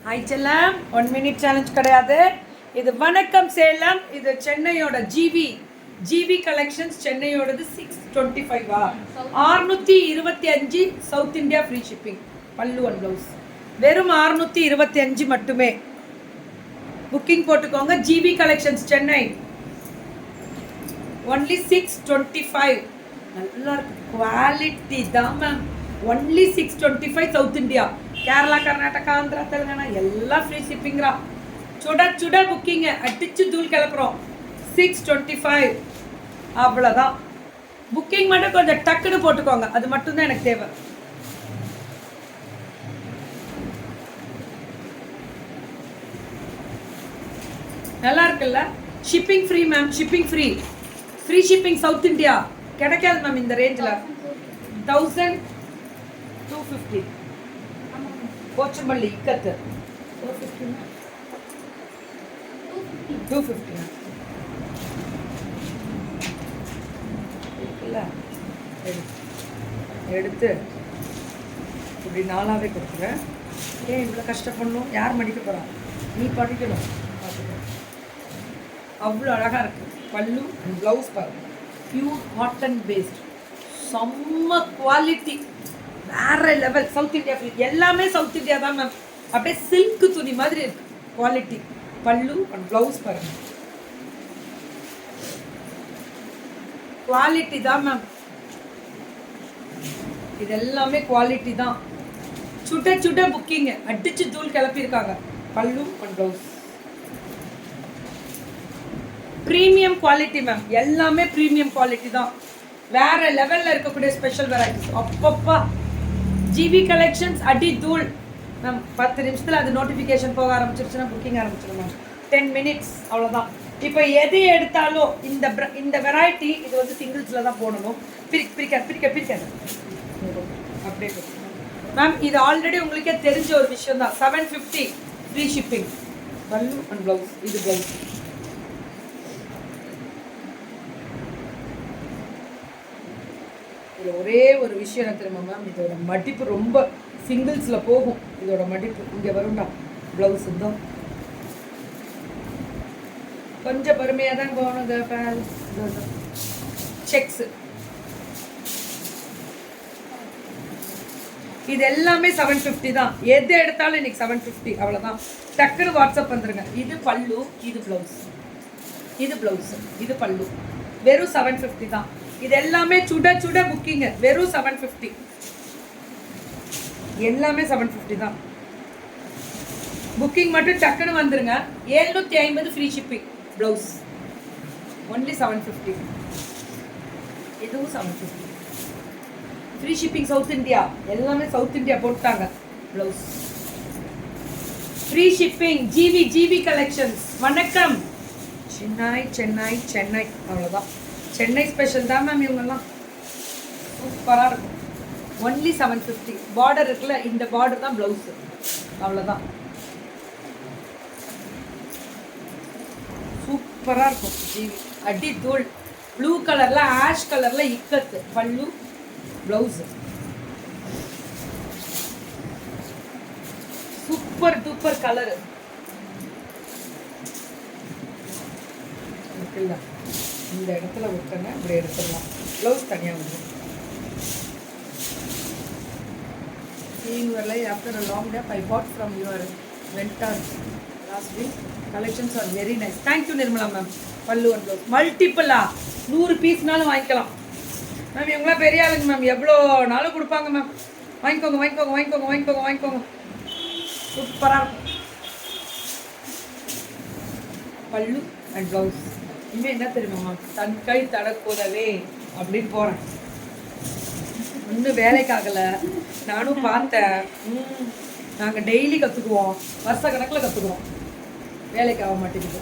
Hi செல்லம், 1 minute challenge கிடையாது. இது வணக்கம் சேலம். இது சென்னையோட ஜிவி கலெக்ஷன்ஸ். சென்னையோடது 625 625 South India free shipping. Pallu and blouse வெறும் 625 மட்டுமே. புக்கிங் போட்டுக்கோங்க. GV collections Chennai. ஒன்லி 625. நல்லா இருக்கு, குவாலிட்டி தான் ma'am. Only 625 South India. Kerala, Karnataka, Andhra, Telangana எல்லாம் ஃப்ரீ ஷிப்பிங்ரா. சுட புக்கிங்க அடிச்சு தூள் கிளப்புறோம். 625 அவ்வளோதான். புக்கிங் மட்டும் கொஞ்சம் டக்குன்னு போட்டுக்கோங்க, அது மட்டும்தான் எனக்கு தேவை. நல்லா இருக்குல்ல? Shipping free ma'am, shipping free. Free shipping south India கிடைக்காது மேம் இந்த ரேஞ்சில். 1250. போச்சம்பள்ளி இக்கத்து 250 இருக்குல்ல? எடுத்து இப்படி நாளாவே கொடுக்குறேன். ஏன் இவ்வளோ கஷ்டப்படணும்? யார் மடிக்க போகிறா? நீ படிக்கணும். பார்த்துக்கணும். அவ்வளோ அழகாக இருக்குது. பல்லு அண்ட் ப்ளவுஸ் பாருங்க, பியூர் காட்டன் பேஸ்ட், செம்ம குவாலிட்டி, வேற லெவல். South India free. எல்லாமே சவுத் இந்தியா தான் மேம். அப்படியே சில்க் துணி மாதிரி இருக்கு குவாலிட்டி. பல்லு அண்ட் ப்ளவுஸ் பாருங்க, குவாலிட்டி தான் மேம். இது எல்லாமே குவாலிட்டி தான். சுட புக்கிங்க அடிச்சு தூள் கிளப்பியிருக்காங்க. பல்லு and blouse premium quality ma'am. எல்லாமே ப்ரீமியம் குவாலிட்டி தான். வேற லெவல்ல இருக்கக்கூடிய ஸ்பெஷல் வெரைட்டிஸ். அப்பப்பா ஜிவி கலெக்ஷன்ஸ் அடி தூள் மேம். 10 நிமிஷத்தில் அது நோட்டிஃபிகேஷன் போக ஆரம்பிச்சிருச்சுன்னா புக்கிங் ஆரம்பிச்சிடும் மேம். 10 minutes அவ்வளோதான். இப்போ எது எடுத்தாலும் இந்த வெரைட்டி இது வந்து சிங்கிள்ஸில் தான் போடணும். பிரிக்காது அப்படியே மேம். இது ஆல்ரெடி உங்களுக்கே தெரிஞ்ச ஒரு விஷயம் தான். 750 free shipping. Pallu and blouse. இது ப்ளவுஸ். இது ஒரே ஒரு விஷயம் என்ன தெரியுமா மேம்? இதோட மடிப்பு ரொம்ப சிங்கிள்ஸில் போகும். இதோட மடிப்பு இங்கே வரும்டா. ப்ளவுஸ் தான் கொஞ்சம் பொறுமையாக தான் போகணும். செக்ஸு இது எல்லாமே 750 தான். எது எடுத்தாலும் இன்னைக்கு 750 அவ்வளோதான். டக்குன்னு வாட்ஸ்அப் வந்துருங்க. இது பல்லு, இது ப்ளவுஸ். இது ப்ளவுஸ், இது பல்லு. வெறும் 750 தான். இது எல்லாமே சுட புக்கிங்க. வெறும் 750. எல்லாமே 750 தான். புக்கிங் மட்டும் டக்குன்னு வந்துருங்க. 750 ஃப்ரீ ஷிப்பிங். Blouse only 750. இதுவும் 750 ஃப்ரீ ஷிப்பிங். சவுத் இந்தியா எல்லாமே சவுத் இந்தியா போட்டாங்க. Blouse free shipping. GV collections. வணக்கம் சென்னை. அவ்வளோதான். சென்னை ஸ்பெஷல் தான் மேம். இவங்கெல்லாம் சூப்பராக இருக்கும். ஒன்லி 750. பார்டர் இருக்குல்ல, இந்த பார்டர் தான் ப்ளவுஸு. அவ்வளோதான். சூப்பராக இருக்கும். ஜிவி அடி தூள். ப்ளூ கலரில், ஆஷ் கலரில் இக்கத்து. பல்லு ப்ளவுஸு. சூப்பர் கலரு இருக்குல்ல? இந்த இடத்துல விட்டுங்க, இப்படி எடுத்துடலாம். ப்ளவுஸ் தனியாக வந்துடும். Seeing your life after a long day, I bought from your vendors last week. Collections are very nice. Thank you Nirmala ma'am. பல்லு அண்ட் ப்ளவுஸ் மல்டிப்புளா 100 பீஸ்னாலும் வாங்கிக்கலாம் மேம். இவங்களாம் பெரிய ஆளுங்க மேம். எவ்வளோ நாளும் கொடுப்பாங்க மேம். வாங்கிக்கோங்க. சூப்பராக இருக்கும். பல்லு அண்ட் ப்ளவுஸ். இனிமேல் என்ன தெரியுமா, தன் கை தடக்கூடவே அப்படின்னு போகிறேன். ஒன்றும் வேலைக்காகலை. நானும் பார்த்தேன். நாங்கள் டெய்லி கற்றுக்குவோம், வருஷ கணக்கில் கற்றுக்குவோம். வேலைக்கு ஆக மாட்டேங்குது.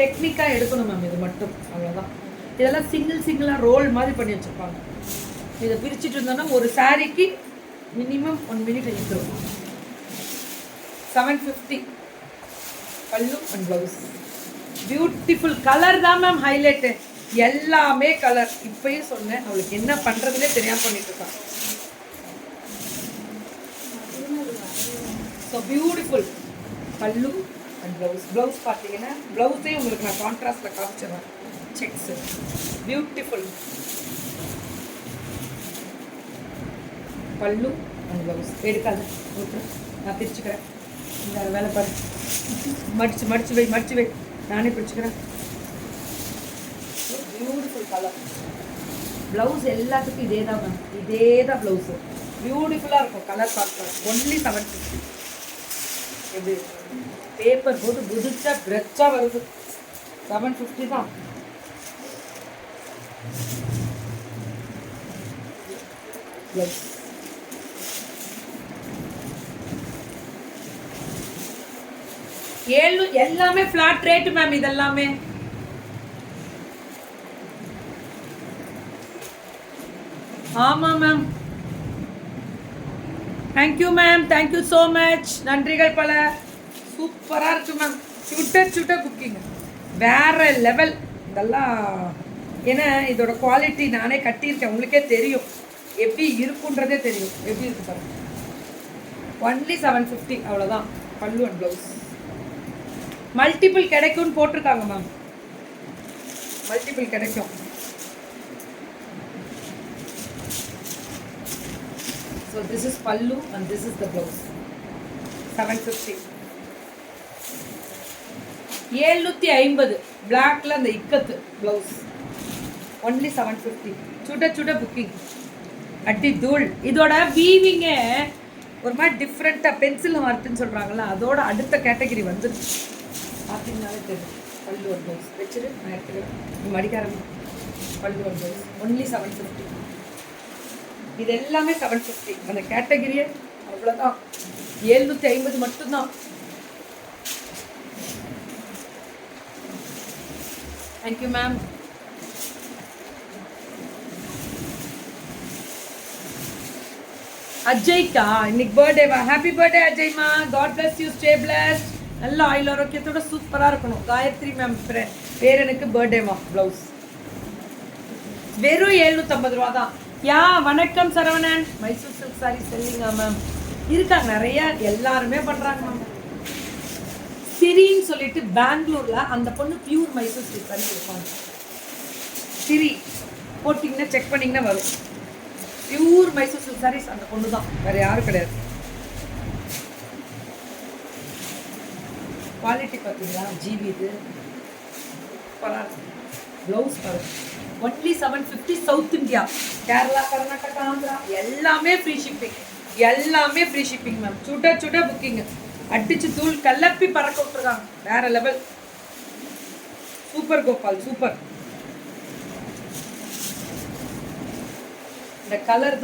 டெக்னிக்காக எடுக்கணும் மேம். இது மட்டும் அவ்வளோதான். இதெல்லாம் சிங்கிளாக ரோல் மாதிரி பண்ணி வச்சுருப்பாங்க. இதை பிரிச்சுட்டு இருந்தோன்னா ஒரு சாரீக்கு மினிமம் 1 minute எடுத்துரும். 750 பல்லு அண்ட் ப்ளவுஸ். பியூட்டிஃபுல் கலர் தான் மேம் ஹைலைட்டு. எல்லாமே கலர். இப்பயும் சொன்னேன், அவளுக்கு என்ன பண்ணுறதுனே தெரியாமல் பண்ணிட்டு இருக்கான். So beautiful. பல்லு அண்ட் ப்ளவுஸ் பார்த்தீங்கன்னா ப்ளவுஸே உங்களுக்கு நான் கான்ட்ராஸ்டில் காமிச்சிடுறேன். செக்ஸு பியூட்டிஃபுல் பல்லு அண்ட் ப்ளவுஸ். எடுக்காது நான் பிரிச்சுக்கிறேன். இந்த வேலை பாரு, மடிச்சு வை நானே பிரிச்சுக்கிறேன். Beautiful colour. ப்ளவுஸ் எல்லாத்துக்கும் இதே தான் மேம், இதே தான் ப்ளவுஸு. பியூட்டிஃபுல்லாக இருக்கும். கலர் பார்க்கலாம். ஒன்லி 750. எப்படி பேப்பர் போட்டு புதுச்சா பிரெச்சா வருது. 750 தான். ப்ளவுஸ் எல்லாமே ஃபிளாட் ரேட் மேம். இதெல்லாமே ஆமா ma'am. Thank you ma'am, thank you so much. நன்றிகள் பல. சூப்பராக இருக்கு மேம். சுட்ட குக்கிங் வேற லெவல். இதெல்லாம் ஏன்னா இதோட குவாலிட்டி நானே கட்டியிருக்கேன், உங்களுக்கே தெரியும் எப்படி இருக்குன்றதே தெரியும். எப்படி இருக்கு பாருங்க. ஒன்லி 750 அவ்வளோதான். பல்லு அண்ட் ப்ளவுஸ். மல்டிபிள் கிடைக்கும்னு போட்டிருக்காங்க மேம். மல்டிபிள் கிடைக்கும். So this is pallu and this is the blouse. 750. 750 blackல அந்த இக்கத்து blouse. Only 750. சுட புக்கிங். அட்டி தூள். இதோட வீவிங் ஒரு மாதிரி டிஃப்ரெண்ட்டாக பென்சில் ஆர்ட்னு சொல்கிறாங்களா, அதோட அடுத்த கேட்டகரி வந்துருச்சு. பார்த்தீங்கன்னாலே தெரியும். பல்லு ஒரு ப்ளவுஸ் வச்சுரு நான் எடுத்துக்கிறேன். மடிக்காரங்க பல்லு ஒரு ப்ளவுஸ். ஒன்லி 750. இது எல்லாமே 750. அந்த கேட்டகரியே அவ்வளோதான். 750 மட்டும்தான். Thank you ma'am. அஜய்க்கா இன்னைக்கு பர்த்டேவா? ஹாப்பி பர்த்டே அஜய்மா. God bless you, stay blessed. நல்ல ஆயுள் ஆரோக்கியத்தோட சூப்பராக இருக்கணும். காயத்ரி மேம் பேரனுக்கு பர்த்டேவா. ப்ளவுஸ் வெறும் 750 ரூபா தான். யா வணக்கம் சரவணன். மைசூர் சில்க் சாரி செல்லிங்க மேம். இருக்காங்க நிறைய, எல்லாருமே பண்ணுறாங்க மேம். சிரின்னு சொல்லிட்டு பெங்களூரில் அந்த பொண்ணு பியூர் மைசூர் சில்க் சாரி கொடுப்பாங்க. சிரி போட்டிங்கன்னா செக் பண்ணிங்கன்னா வரும். பியூர் மைசூர் சில்க் சாரீஸ் அந்த பொண்ணு தான், வேறு யாரும் கிடையாது. குவாலிட்டி பார்த்தீங்களா? ஜிபி இது ப்ளவுஸ் பாருங்க. Only 750. South India, Kerala, Karnataka, Andhra எல்லாமே ஃப்ரீ ஷிப்பிங். எல்லாமே ஃப்ரீ ஷிப்பிங் மேம். சுட புக்கிங். அடிச்சு தூள் கலப்பி பறக்க விட்டுருக்காங்க. வேற லெவல். Super Gopal, super. இந்த கலர்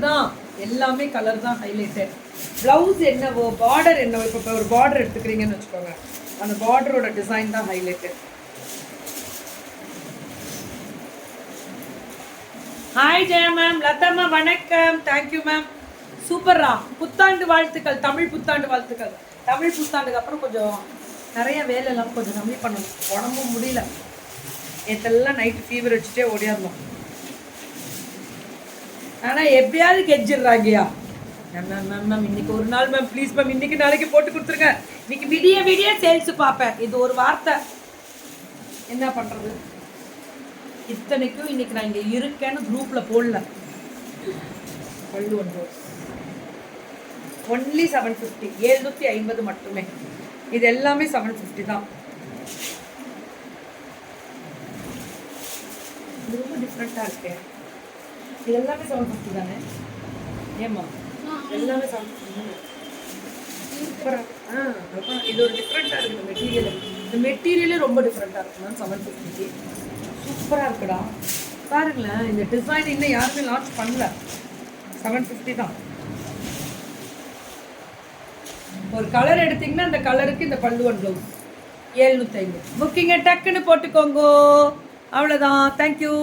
தான் எல்லாமே கலர் தான் ஹைலைட்டட். ப்ளவுஸ் என்னவோ பார்டர் என்னவோ, இப்போ ஒரு பார்டர் எடுத்துக்கிறீங்கன்னு வச்சுக்கோங்க, அந்த பார்டரோட டிசைன் தான் highlighted. Hi Jaya ma'am. Latha ma'am வணக்கம். Thank you ma'am. சூப்பரா. புத்தாண்டு வாழ்த்துக்கள். தமிழ் புத்தாண்டு வாழ்த்துக்கள். தமிழ் புத்தாண்டுக்கு அப்புறம் கொஞ்சம் நிறைய வேலையெல்லாம் கொஞ்சம் கம்மி பண்ணணும். உடம்பும் முடியல. நேற்றெல்லாம் நைட்டு ஃபீவர் வச்சுட்டே ஓடியாரணும். ஆனால் எப்படியாவது கெஞ்சிடுறாங்கயா மேம். மேம் இன்னைக்கு ஒரு நாள் மேம் ப்ளீஸ் மேம், இன்னைக்கு நாளைக்கு போட்டு கொடுத்துருங்க. இன்னைக்கு விடிய சேல்ஸ் பார்ப்பேன். இது ஒரு வார்த்தை. என்ன பண்ணுறது? இத்தனைக்கும் இன்னைக்கு நான் இங்கே இருக்கேன்னு குரூப்பில் போடல. பல்லு ஒன்லி 750. 750 மட்டுமே. இது எல்லாமே 750 தான். இது ரொம்ப டிஃப்ரெண்ட்டாக இருக்கேன். இது எல்லாமே 750 தானே? ஏம்மா எல்லாமே 750 சூப்பராக. இது ஒரு டிஃப்ரெண்ட்டாக இருக்குது மெட்டீரியல். இந்த மெட்டீரியலே ரொம்ப டிஃப்ரெண்ட்டாக இருக்கு மேம். 750 சூப்பராக இருக்குடா. பாருங்களேன், இந்த டிசைன் இன்னும் யாருமே லான்ச் பண்ணல. 750 தான். ஒரு கலர் எடுத்தீங்கன்னா அந்த கலருக்கு இந்த பல்லு அண்ட் ப்ளவுஸ் 750. புக்கிங்கை டக்குன்னு போட்டுக்கோங்க. அவ்வளோதான். தேங்க்யூ.